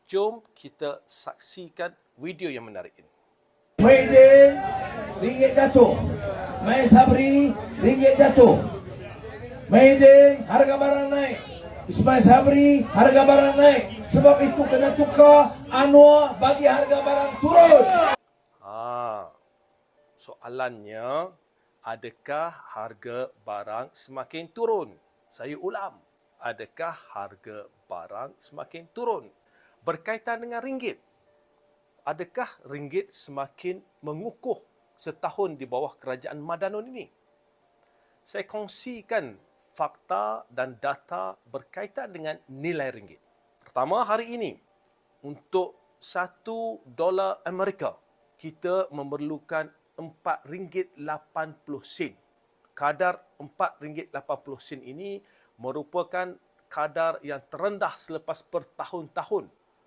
Jom kita saksikan video yang menarik ini. Maiden, ringgit jatuh. Mai Sabri, ringgit jatuh. Maiden, harga barang naik. Ismail Sabri, harga barang naik. Sebab itu kena tukar, Anwar bagi harga barang turun. Soalannya, adakah harga barang semakin turun? Saya ulang, adakah harga barang semakin turun? Berkaitan dengan ringgit, adakah ringgit semakin mengukuh setahun di bawah kerajaan Madanon ini? Saya kongsikan fakta dan data berkaitan dengan nilai ringgit. Pertama, hari ini, untuk $1 Amerika, kita memerlukan RM4.80. Kadar RM4.80 ini merupakan kadar yang terendah selepas bertahun-tahun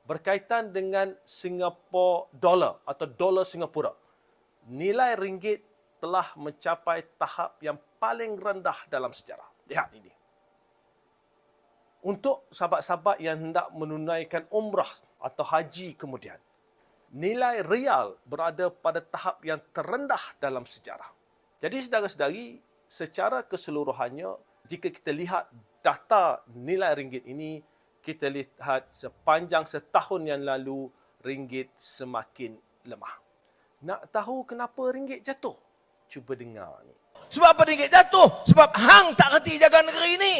berkaitan dengan Singapore dollar atau dolar Singapura. Nilai ringgit telah mencapai tahap yang paling rendah dalam sejarah. Lihat ini. Untuk sahabat-sahabat yang hendak menunaikan umrah atau haji kemudian, nilai rial berada pada tahap yang terendah dalam sejarah. Jadi saudara-saudari, secara keseluruhannya, jika kita lihat data nilai ringgit ini, kita lihat sepanjang setahun yang lalu, ringgit semakin lemah. Nak tahu kenapa ringgit jatuh? Cuba dengar ni. Sebab apa ringgit jatuh? Sebab hang tak reti jaga negeri ni.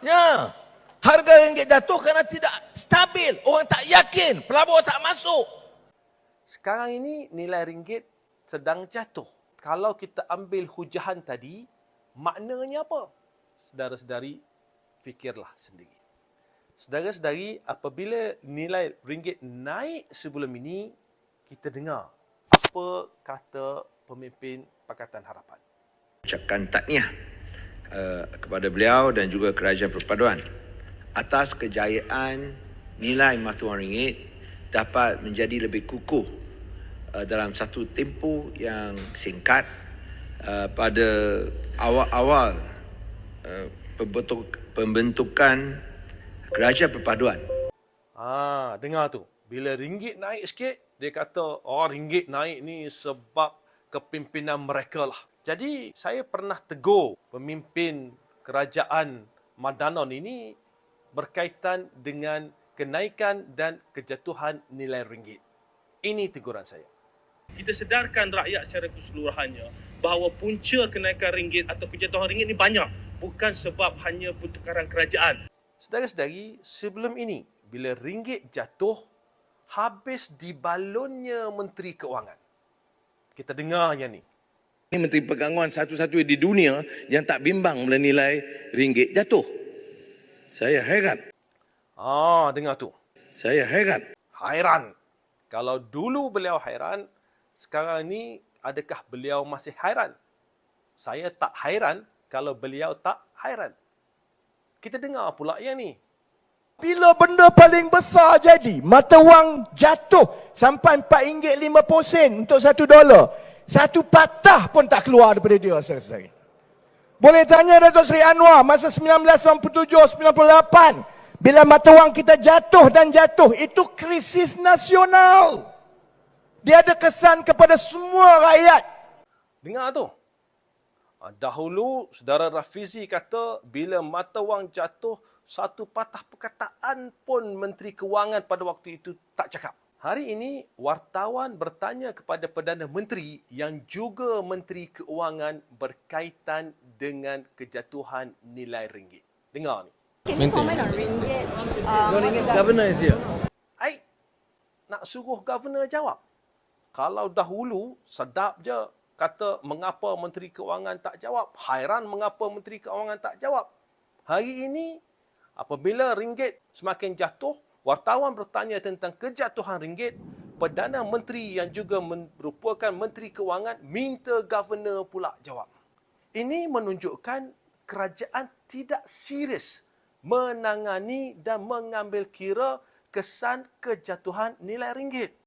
Ya. Harga ringgit jatuh kerana tidak stabil. Orang tak yakin. Pelabur tak masuk. Sekarang ini nilai ringgit sedang jatuh. Kalau kita ambil hujahan tadi, maknanya apa? Saudara-saudari, fikirlah sendiri. Saudara-saudari, apabila nilai ringgit naik sebelum ini, kita dengar apa kata pemimpin Pakatan Harapan. Ucapkan tahniah kepada beliau dan juga Kerajaan Perpaduan atas kejayaan nilai mata wang ringgit dapat menjadi lebih kukuh dalam satu tempoh yang singkat pada awal-awal pembentukan Kerajaan Perpaduan. Dengar tu. Bila ringgit naik sikit, dia kata, ringgit naik ni sebab kepimpinan mereka lah. Jadi, saya pernah tegur pemimpin kerajaan Madanon ini berkaitan dengan kenaikan dan kejatuhan nilai ringgit. Ini teguran saya. Kita sedarkan rakyat secara keseluruhannya bahawa punca kenaikan ringgit atau kejatuhan ringgit ini banyak. Bukan sebab hanya pertukaran kerajaan. Saudara-saudari, sebelum ini, bila ringgit jatuh, habis dibalonnya Menteri Keuangan. Kita dengar yang ni. Ini Menteri Perdagangan satu-satunya di dunia yang tak bimbang bila nilai ringgit jatuh. Saya heran. Dengar tu. Saya heran. Hairan. Kalau dulu beliau hairan, sekarang ni adakah beliau masih hairan? Saya tak hairan kalau beliau tak hairan. Kita dengar pula yang ni. Bila benda paling besar jadi, mata wang jatuh sampai RM4.50 untuk $1. Satu patah pun tak keluar daripada dia, saudara-saudari. Boleh tanya Datuk Seri Anwar masa 1997-98, bila mata wang kita jatuh dan jatuh, itu krisis nasional. Dia ada kesan kepada semua rakyat. Dengar tu. Dahulu, Saudara Rafizi kata bila mata wang jatuh, satu patah perkataan pun Menteri Keuangan pada waktu itu tak cakap. Hari ini, wartawan bertanya kepada Perdana Menteri yang juga Menteri Keuangan berkaitan dengan kejatuhan nilai ringgit. Dengar ni. Can you comment on ringgit? Governor is here. Nak suruh Governor jawab. Kalau dahulu, sedap je kata mengapa Menteri Keuangan tak jawab. Hairan mengapa Menteri Keuangan tak jawab. Hari ini, apabila ringgit semakin jatuh, wartawan bertanya tentang kejatuhan ringgit, Perdana Menteri yang juga merupakan Menteri Keuangan minta Governor pula jawab. Ini menunjukkan kerajaan tidak serius menangani dan mengambil kira kesan kejatuhan nilai ringgit.